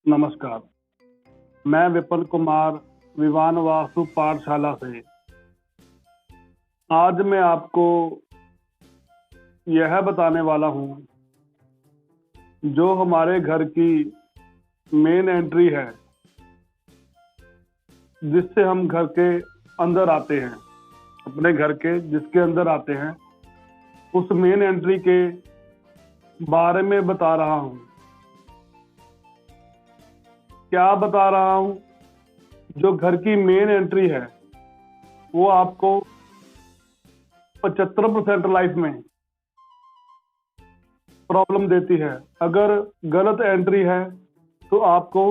नमस्कार। मैं विपिन कुमार विवान वास्तु पाठशाला से आज मैं आपको यह बताने वाला हूँ, जो हमारे घर की मेन एंट्री है, जिससे हम घर के अंदर आते हैं, अपने घर के जिसके अंदर आते हैं, उस मेन एंट्री के बारे में बता रहा हूँ। क्या बता रहा हूँ? जो घर की मेन एंट्री है वो आपको 75% लाइफ में प्रॉब्लम देती है। अगर गलत एंट्री है तो आपको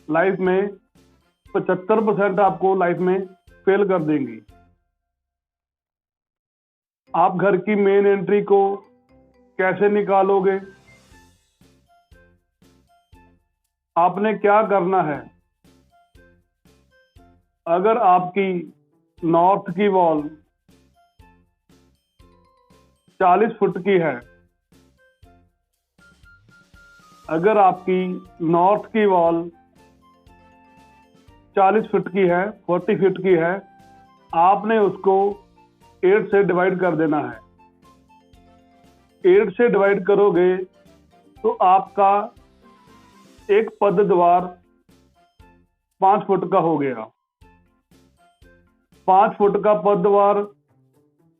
लाइफ में 75% आपको लाइफ में फेल कर देंगी। आप घर की मेन एंट्री को कैसे निकालोगे? आपने क्या करना है? अगर आपकी नॉर्थ की वॉल 40 फुट की है, अगर आपकी नॉर्थ की वॉल 40 फुट की है, 40 फीट की है, आपने उसको 8 से डिवाइड कर देना है। 8 से डिवाइड करोगे तो आपका एक पद द्वार 5 फुट का हो गया। 5 फुट का पद द्वार,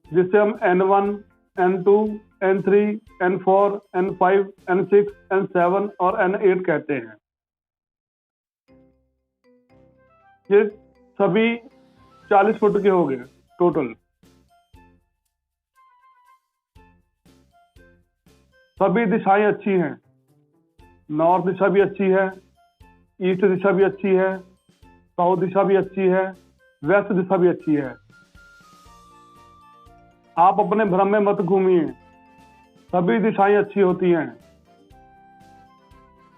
जिसे हम N1, N2, N3, N4, N5, N6, N7 और N8 कहते हैं। ये सभी 40 फुट के हो गए टोटल। सभी दिशाएं अच्छी हैं। नॉर्थ दिशा भी अच्छी है, ईस्ट दिशा भी अच्छी है, साउथ दिशा भी अच्छी है, वेस्ट दिशा भी अच्छी है। आप अपने भ्रम में मत घूमिए, सभी दिशाएं अच्छी होती हैं।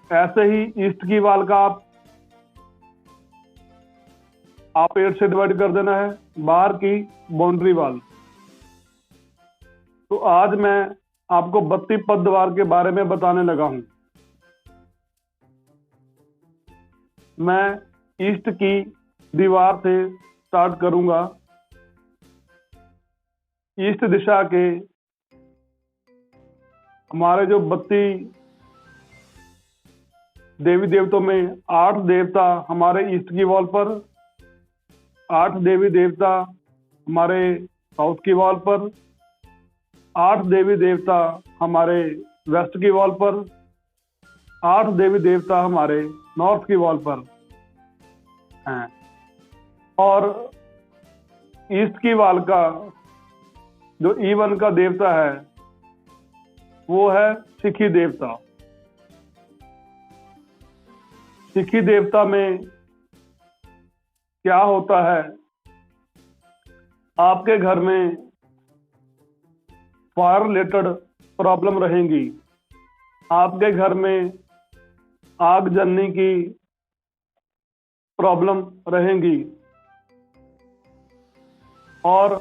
ऐसे ही ईस्ट की वाल का आप 8 से डिवाइड कर देना है, बाहर की बाउंड्री वाल। तो आज मैं आपको 32 पद द्वार के बारे में बताने लगा हूं। मैं ईस्ट की दीवार से स्टार्ट करूंगा। ईस्ट दिशा के हमारे जो 32 देवी देवताओं में 8 देवता हमारे ईस्ट की वॉल पर, 8 देवी देवता हमारे साउथ की वॉल पर, 8 देवी देवता हमारे वेस्ट की वॉल पर, 8 देवी देवता हमारे नॉर्थ की वॉल पर हैं। और ईस्ट की वॉल का जो E1 का देवता है वो है सिखी देवता। सिखी देवता में क्या होता है? आपके घर में फायर रिलेटेड प्रॉब्लम रहेंगी, आपके घर में आग जलने की प्रॉब्लम रहेंगी। और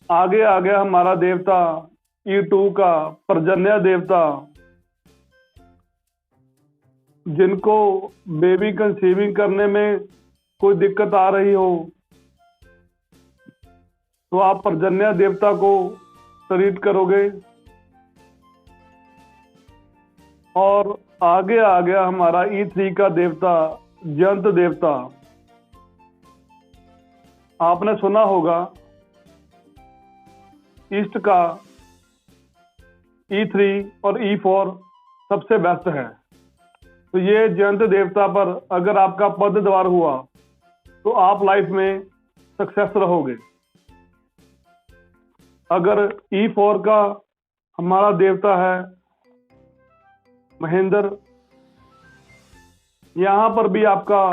आगे आ गया हमारा देवता E2 का पर्जन्य देवता। जिनको बेबी कंसीविंग करने में कोई दिक्कत आ रही हो तो आप पर्जन्य देवता को ट्रीट करोगे। और आगे आ गया हमारा E3 का देवता जयंत देवता। आपने सुना होगा ईस्ट का E3 और E4 सबसे बेस्ट है। तो ये जयंत देवता पर अगर आपका पद द्वार हुआ तो आप लाइफ में सक्सेस रहोगे। अगर E4 का हमारा देवता है महेंद्र, यहां पर भी आपका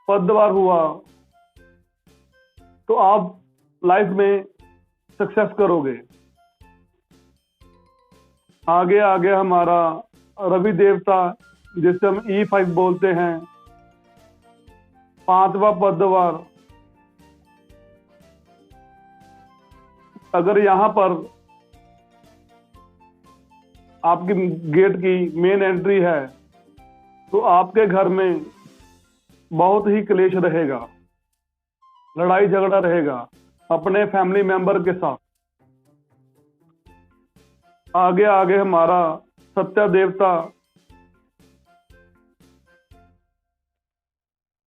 पद द्वार हुआ तो आप लाइफ में सक्सेस करोगे। आगे आ गया हमारा रवि देवता, जिसे हम E5 बोलते हैं, 5वां पद द्वार। अगर यहां पर आपकी गेट की मेन एंट्री है तो आपके घर में बहुत ही क्लेश रहेगा, लड़ाई झगड़ा रहेगा अपने फैमिली मेंबर के साथ। आगे आगे हमारा सत्य देवता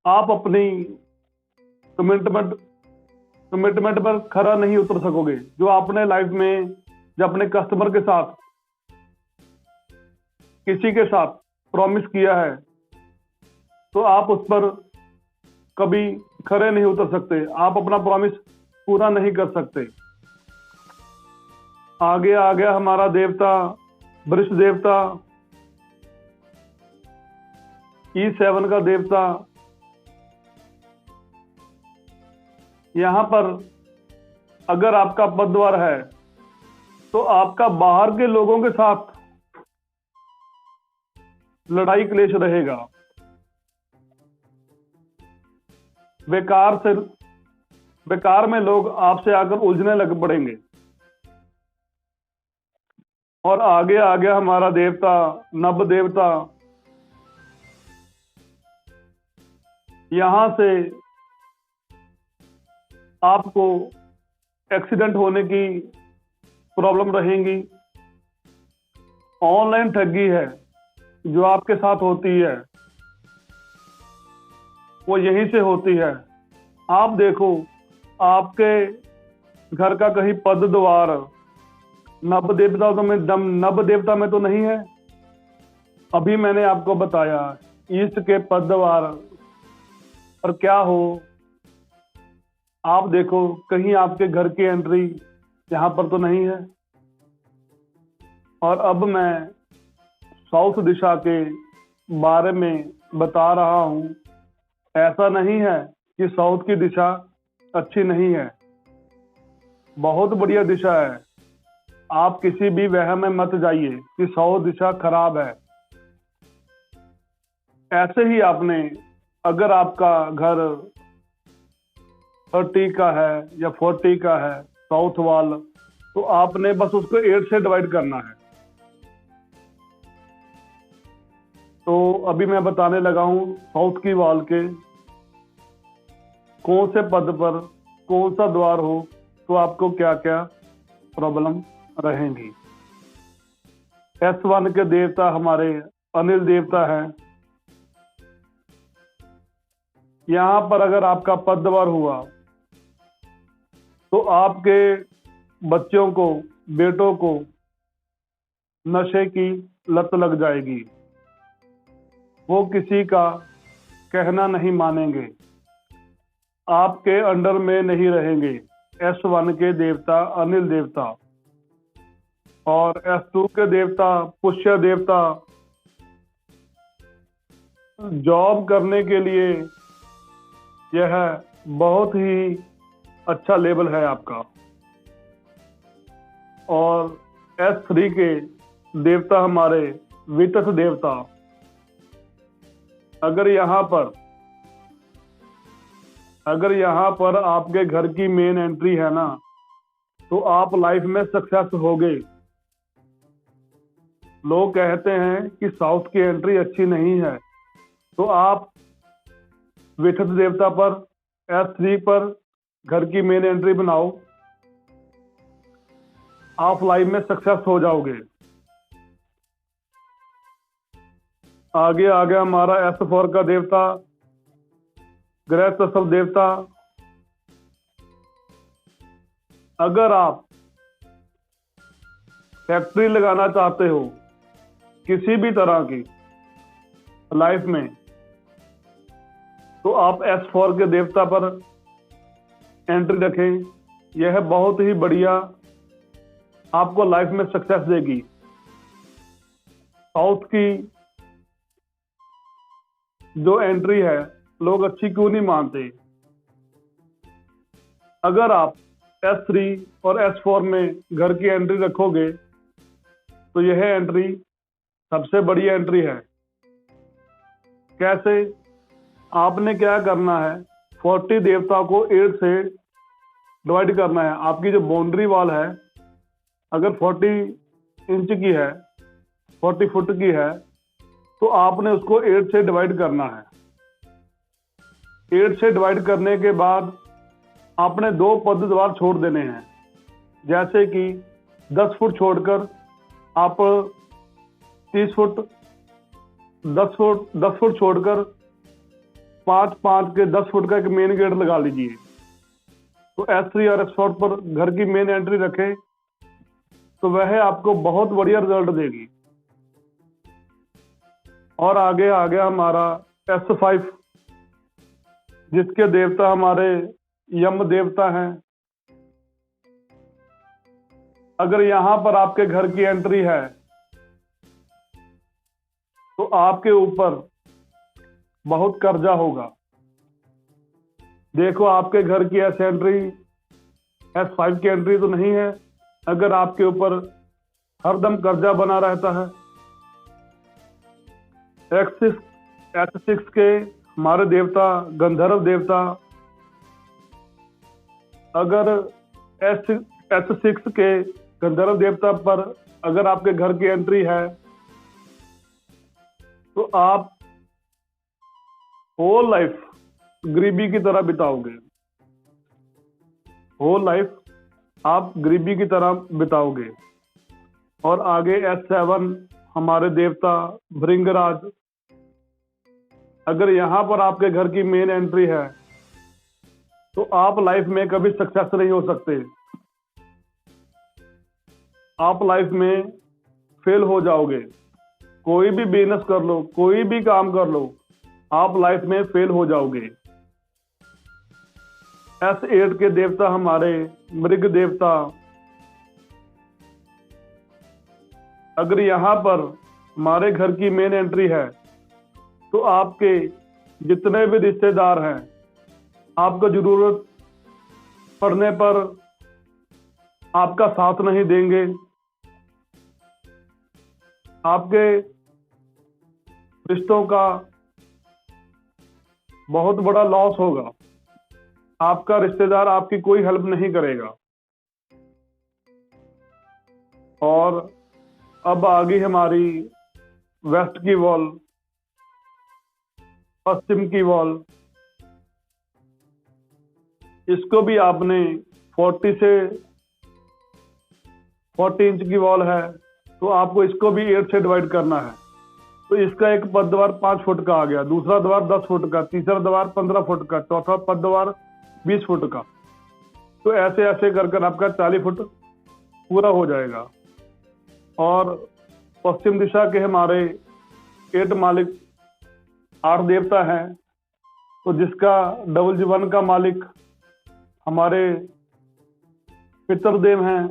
आप अपनी कमिटमेंट पर खरा नहीं उतर सकोगे। जो आपने लाइफ में जब अपने कस्टमर के साथ, किसी के साथ प्रॉमिस किया है, तो आप उस पर कभी खरे नहीं उतर सकते, आप अपना प्रॉमिस पूरा नहीं कर सकते। आगे आ गया हमारा देवता वृष देवता, E7 का देवता। यहां पर अगर आपका पदद्वार है तो आपका बाहर के लोगों के साथ लड़ाई क्लेश रहेगा। बेकार में लोग आपसे आकर उलझने लग पड़ेंगे। और आगे आ गया हमारा देवता नभ देवता। यहां से आपको एक्सीडेंट होने की प्रॉब्लम रहेंगी। ऑनलाइन ठगी है जो आपके साथ होती है, वो यहीं से होती है। आप देखो, आपके घर का कहीं पद द्वार नभ देवता में तो नहीं है। अभी मैंने आपको बताया ईस्ट के पद द्वार और क्या हो, आप देखो कहीं आपके घर की एंट्री यहां पर तो नहीं है। और अब मैं साउथ दिशा के बारे में बता रहा हूं। ऐसा नहीं है कि साउथ की दिशा अच्छी नहीं है, बहुत बढ़िया दिशा है। आप किसी भी वहम में मत जाइए कि साउथ दिशा खराब है। ऐसे ही आपने, अगर आपका घर 30 का है या 40 का है साउथ वाल, तो आपने बस उसको 8 से डिवाइड करना है। तो अभी मैं बताने लगा हूं साउथ की वाल के कौन से पद पर कौन सा द्वार हो तो आपको क्या क्या प्रॉब्लम रहेंगी। S1 के देवता हमारे अनिल देवता हैं। यहां पर अगर आपका पद द्वार हुआ तो आपके बच्चों को, बेटों को नशे की लत लग जाएगी। वो किसी का कहना नहीं मानेंगे, आपके अंडर में नहीं रहेंगे। S1 के देवता अनिल देवता। और S2 के देवता पुष्य देवता। जॉब करने के लिए यह बहुत ही अच्छा लेवल है आपका। और S3 के देवता हमारे वित्त देवता। अगर यहाँ पर आपके घर की मेन एंट्री है ना, तो आप लाइफ में सक्सेस होगे। लोग कहते हैं कि साउथ की एंट्री अच्छी नहीं है, तो आप वित्त देवता पर S3 पर घर की मेन एंट्री बनाओ, आप लाइफ में सक्सेस हो जाओगे। आगे आ गया हमारा S4 का देवता ग्रह तत्व देवता। अगर आप फैक्ट्री लगाना चाहते हो किसी भी तरह की लाइफ में, तो आप S4 के देवता पर एंट्री रखें। यह बहुत ही बढ़िया आपको लाइफ में सक्सेस देगी। साउथ की जो एंट्री है लोग अच्छी क्यों नहीं मानते। अगर आप S3 और S4 में घर की एंट्री रखोगे तो यह एंट्री सबसे बड़ी एंट्री है। कैसे? आपने क्या करना है, 40 देवता को 8 से डिवाइड करना है। आपकी जो बाउंड्री वॉल है अगर 40 इंच की है, 40 फुट की है, तो आपने उसको 8 से डिवाइड करना है। 8 से डिवाइड करने के बाद आपने 2 पद द्वार छोड़ देने हैं। जैसे कि 10 फुट छोड़कर आप 30 फुट, 10 फुट छोड़कर 5 के 10 फुट का एक मेन गेट लगा लीजिए। तो S3 और S4 पर घर की मेन एंट्री रखें तो वह आपको बहुत बढ़िया रिजल्ट देगी। और आगे आ गया हमारा S5, जिसके देवता हमारे यम देवता हैं। अगर यहां पर आपके घर की एंट्री है तो आपके ऊपर बहुत कर्जा होगा। देखो, आपके घर की S5 की एंट्री तो नहीं है। अगर आपके ऊपर हरदम कर्जा बना रहता है, S6 के हमारे देवता गंधर्व देवता, अगर S6 के गंधर्व देवता पर अगर आपके घर की एंट्री है तो आप होल लाइफ गरीबी की तरह बिताओगे। होल लाइफ आप गरीबी की तरह बिताओगे। और आगे S7 हमारे देवता भृंगराज, अगर यहां पर आपके घर की मेन एंट्री है तो आप लाइफ में कभी सक्सेस नहीं हो सकते। आप लाइफ में फेल हो जाओगे। कोई भी बिजनेस कर लो, कोई भी काम कर लो, आप लाइफ में फेल हो जाओगे। S8 के देवता हमारे मृग देवता, अगर यहां पर हमारे घर की मेन एंट्री है तो आपके जितने भी रिश्तेदार हैं आपको जरूरत पड़ने पर आपका साथ नहीं देंगे। आपके रिश्तों का बहुत बड़ा लॉस होगा। आपका रिश्तेदार आपकी कोई हेल्प नहीं करेगा। और अब आ गई हमारी वेस्ट की वॉल, पश्चिम की वॉल। इसको भी आपने 40 से 40 इंच की वॉल है तो आपको इसको भी 8 से डिवाइड करना है। तो इसका एक पद द्वार 5 फुट का आ गया, दूसरा द्वार 10 फुट का, तीसरा द्वार 15 फुट का, चौथा पद द्वार 20 फुट का। तो ऐसे ऐसे कर कर आपका 40 फुट पूरा हो जाएगा। और पश्चिम दिशा के हमारे 8 मालिक 8 देवता हैं, तो जिसका डबल 1 का मालिक हमारे पितृदेव हैं।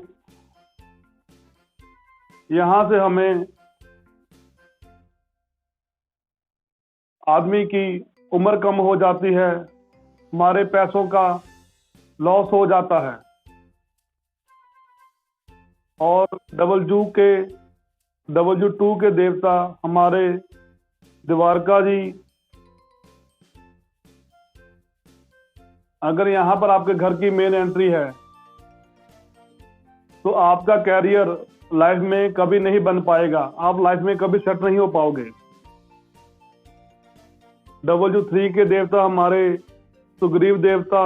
यहां से हमें आदमी की उम्र कम हो जाती है, हमारे पैसों का लॉस हो जाता है। और डबल 2 के देवता हमारे द्वारका जी, अगर यहां पर आपके घर की मेन एंट्री है तो आपका कैरियर लाइफ में कभी नहीं बन पाएगा। आप लाइफ में कभी सेट नहीं हो पाओगे। डबल 3 के देवता हमारे सुग्रीव देवता,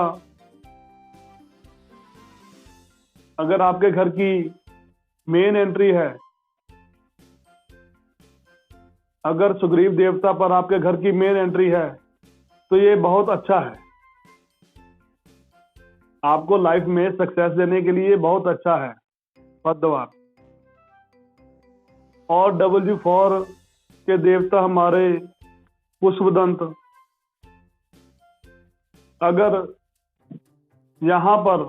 अगर आपके घर की मेन एंट्री है, अगर सुग्रीव देवता पर आपके घर की मेन एंट्री है तो ये बहुत अच्छा है। आपको लाइफ में सक्सेस देने के लिए बहुत अच्छा है पद्मवार। और डबल 4 के देवता हमारे पुष्पदंत, अगर यहां पर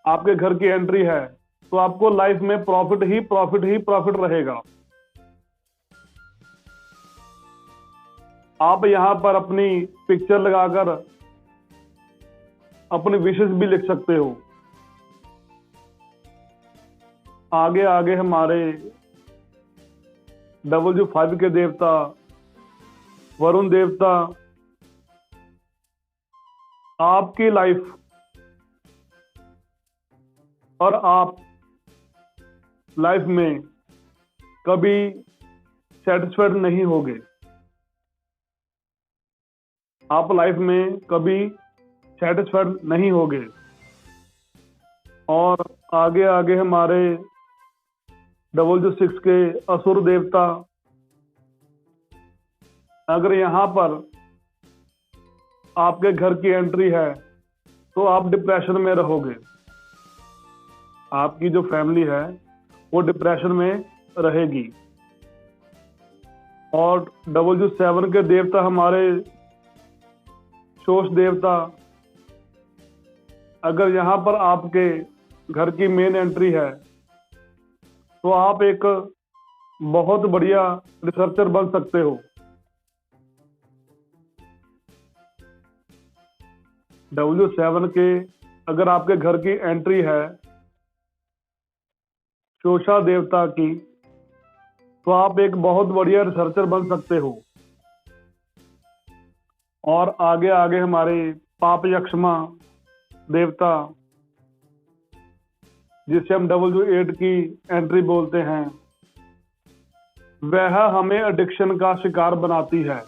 आपके घर की एंट्री है तो आपको लाइफ में प्रॉफिट ही प्रॉफिट रहेगा। आप यहां पर अपनी पिक्चर लगाकर अपनी विशेष भी लिख सकते हो। आगे आगे हमारे डबल 5 के देवता वरुण देवता, आपकी लाइफ और आप लाइफ में कभी सेटिस्फाइड नहीं होगे। आप लाइफ में कभी सेटिस्फाइड नहीं होगे। और आगे आगे हमारे 666 के असुर देवता, अगर यहाँ पर आपके घर की एंट्री है तो आप डिप्रेशन में रहोगे। आपकी जो फैमिली है वो डिप्रेशन में रहेगी। और 7 के देवता हमारे शोष देवता, अगर यहाँ पर आपके घर की मेन एंट्री है तो आप एक बहुत बढ़िया रिसर्चर बन सकते हो। 7 के अगर आपके घर की एंट्री है शोषा देवता की, तो आप एक बहुत बढ़िया रिसर्चर बन सकते हो। और आगे आगे हमारे पाप यक्षमा देवता, जिसे हम 8 की एंट्री बोलते हैं, वह हमें एडिक्शन का शिकार बनाती है।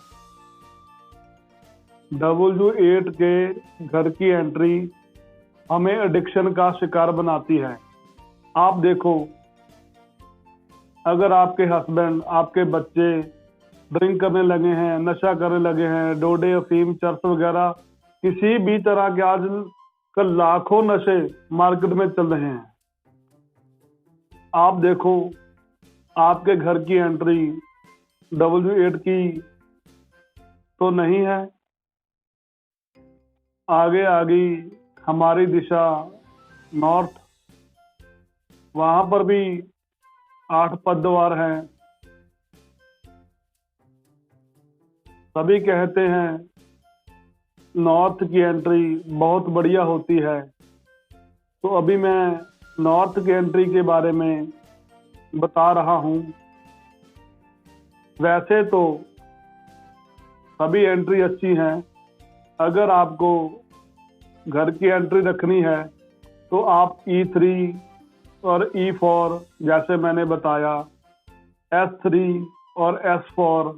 8 के घर की एंट्री हमें एडिक्शन का शिकार बनाती है। आप देखो, अगर आपके हस्बैंड, आपके बच्चे ड्रिंक करने लगे हैं, नशा करने लगे हैं, डोडे, अफीम, चरस वगैरह किसी भी तरह के आजकल लाखों नशे मार्केट में चल रहे हैं, आप देखो आपके घर की एंट्री 8 की तो नहीं है। आगे आगे हमारी दिशा नॉर्थ, वहां पर भी 8 पद्वार हैं। सभी कहते हैं नॉर्थ की एंट्री बहुत बढ़िया होती है, तो अभी मैं नॉर्थ की एंट्री के बारे में बता रहा हूं। वैसे तो सभी एंट्री अच्छी हैं। अगर आपको घर की एंट्री रखनी है तो आप E3 और E4, जैसे मैंने बताया, S3 और S4,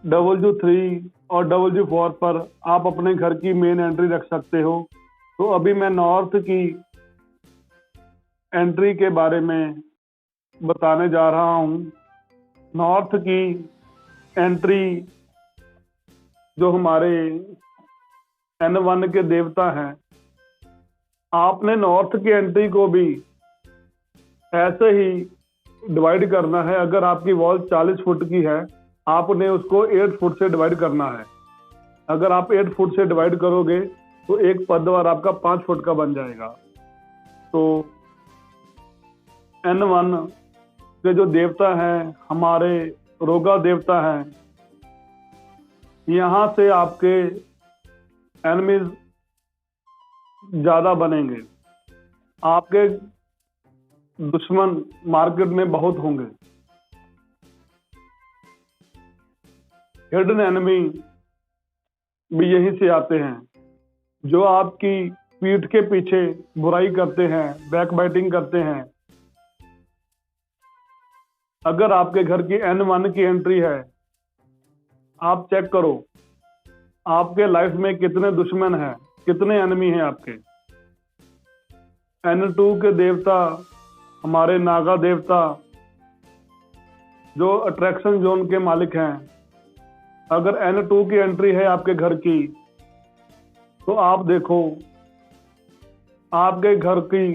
W3 और W4 पर आप अपने घर की मेन एंट्री रख सकते हो। तो अभी मैं नॉर्थ की एंट्री के बारे में बताने जा रहा हूं। नॉर्थ की एंट्री जो हमारे N1 के देवता हैं, आपने नॉर्थ की एंट्री को भी ऐसे ही डिवाइड करना है। अगर आपकी वॉल 40 फुट की है, आपने उसको 8 फुट से डिवाइड करना है। अगर आप 8 फुट से डिवाइड करोगे तो एक पद्वार आपका 5 फुट का बन जाएगा। तो N1 के जो देवता हैं हमारे रोगा देवता हैं, यहाँ से आपके एनिमीज ज्यादा बनेंगे, आपके दुश्मन मार्केट में बहुत होंगे। हिडन एनिमी भी यहीं से आते हैं, जो आपकी पीठ के पीछे बुराई करते हैं, बैक बाइटिंग करते हैं। अगर आपके घर की N1 की एंट्री है, आप चेक करो आपके लाइफ में कितने दुश्मन हैं, कितने एनिमी हैं आपके। N2 के देवता हमारे नागा देवता, जो अट्रैक्शन जोन के मालिक हैं, अगर N2 की एंट्री है आपके घर की, तो आप देखो आपके घर की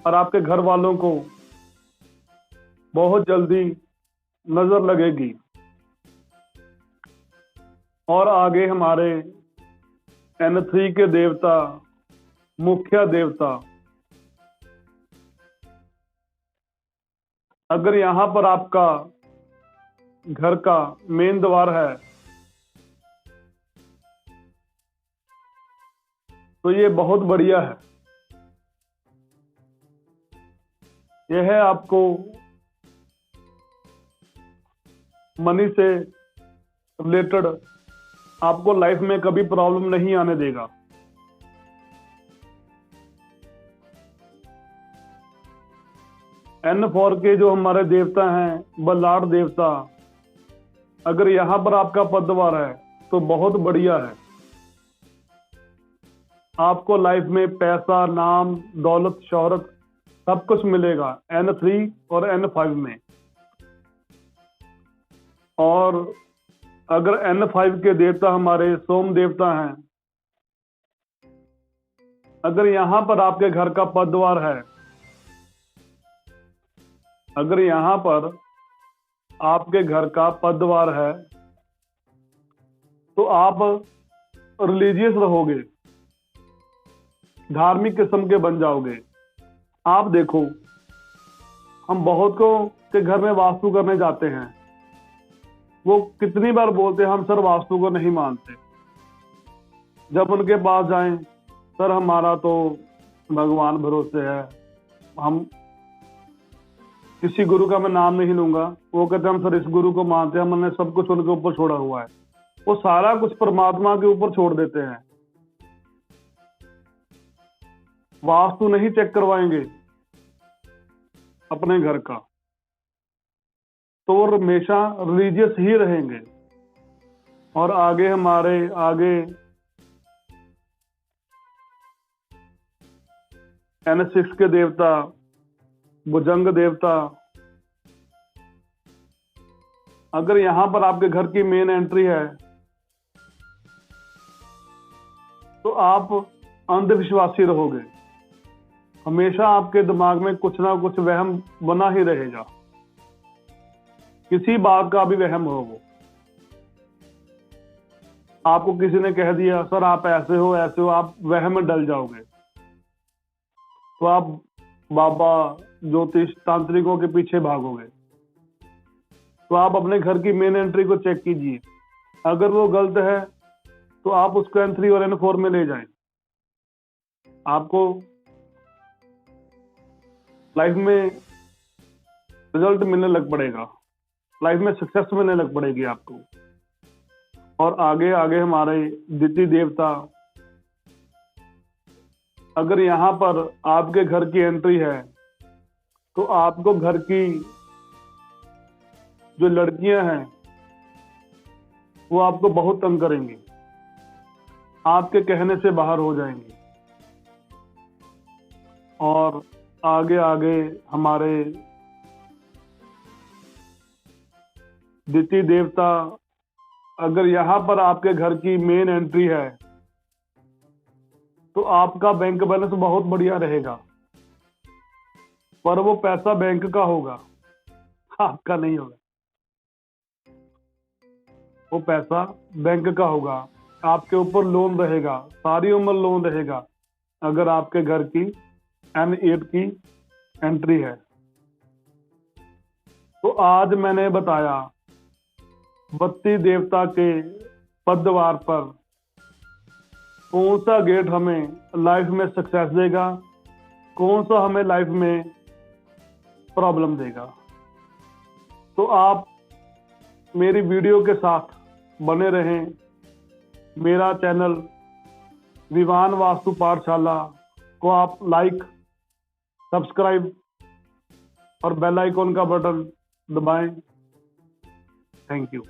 और आपके घर वालों को बहुत जल्दी नजर लगेगी। और आगे हमारे N3 के देवता, मुखिया देवता, अगर यहां पर आपका घर का मेन द्वार है तो ये बहुत बढ़िया है। यह है आपको मनी से रिलेटेड, आपको लाइफ में कभी प्रॉब्लम नहीं आने देगा। N4 के जो हमारे देवता हैं बल्लाड़ देवता, अगर यहां पर आपका पद्वार है तो बहुत बढ़िया है। आपको लाइफ में पैसा, नाम, दौलत, शोहरत सब कुछ मिलेगा N3 और N5 में। और अगर N5 के देवता हमारे सोम देवता हैं, अगर यहां पर आपके घर का पदद्वार है, अगर यहां पर आपके घर का पदद्वार है, तो आप रिलीजियस रहोगे, धार्मिक किस्म के बन जाओगे। आप देखो, हम बहुत को के घर में वास्तु करने जाते हैं, वो कितनी बार बोलते हैं हम सर वास्तु को नहीं मानते। जब उनके पास जाएं, सर हमारा तो भगवान भरोसे है, हम किसी गुरु का मैं नाम नहीं लूंगा, वो कहते हैं हम सर इस गुरु को मानते हैं, हमने सब कुछ उनके ऊपर छोड़ा हुआ है। वो सारा कुछ परमात्मा के ऊपर छोड़ देते हैं, वास्तु नहीं चेक करवाएंगे अपने घर का, तो वो हमेशा रिलीजियस ही रहेंगे। और आगे N6 के देवता भुजंग देवता, अगर यहां पर आपके घर की मेन एंट्री है, तो आप अंधविश्वासी रहोगे। हमेशा आपके दिमाग में कुछ ना कुछ वहम बना ही रहेगा, किसी बात का भी वहम हो। वो आपको किसी ने कह दिया सर आप ऐसे हो ऐसे हो, आप वहम में डल जाओगे, तो आप बाबा ज्योतिष तांत्रिकों के पीछे भागोगे। तो आप अपने घर की मेन एंट्री को चेक कीजिए, अगर वो गलत है तो आप उसको N3 और N4 में ले जाएं। आपको लाइफ में रिजल्ट मिलने लग पड़ेगा, लाइफ में सक्सेस मिलने लग पड़ेगी आपको। और आगे हमारे दिति देवता, अगर यहां पर आपके घर की एंट्री है, तो आपको घर की जो लड़कियां हैं वो आपको बहुत तंग करेंगी, आपके कहने से बाहर हो जाएंगी। और आगे हमारे दिति देवता, अगर यहां पर आपके घर की मेन एंट्री है, तो आपका बैंक बैलेंस बहुत बढ़िया रहेगा, पर वो पैसा बैंक का होगा, आपका नहीं होगा। वो पैसा बैंक का होगा, आपके ऊपर लोन रहेगा, सारी उम्र लोन रहेगा, अगर आपके घर की N8 की एंट्री है। तो आज मैंने बताया बत्ती देवता के पदद्वार पर कौन सा गेट हमें लाइफ में सक्सेस देगा, कौन सा हमें लाइफ में प्रॉब्लम देगा। तो आप मेरी वीडियो के साथ बने रहें। मेरा चैनल विवान वास्तु पाठशाला को आप लाइक, सब्सक्राइब और बेल आइकॉन का बटन दबाएं। Thank you.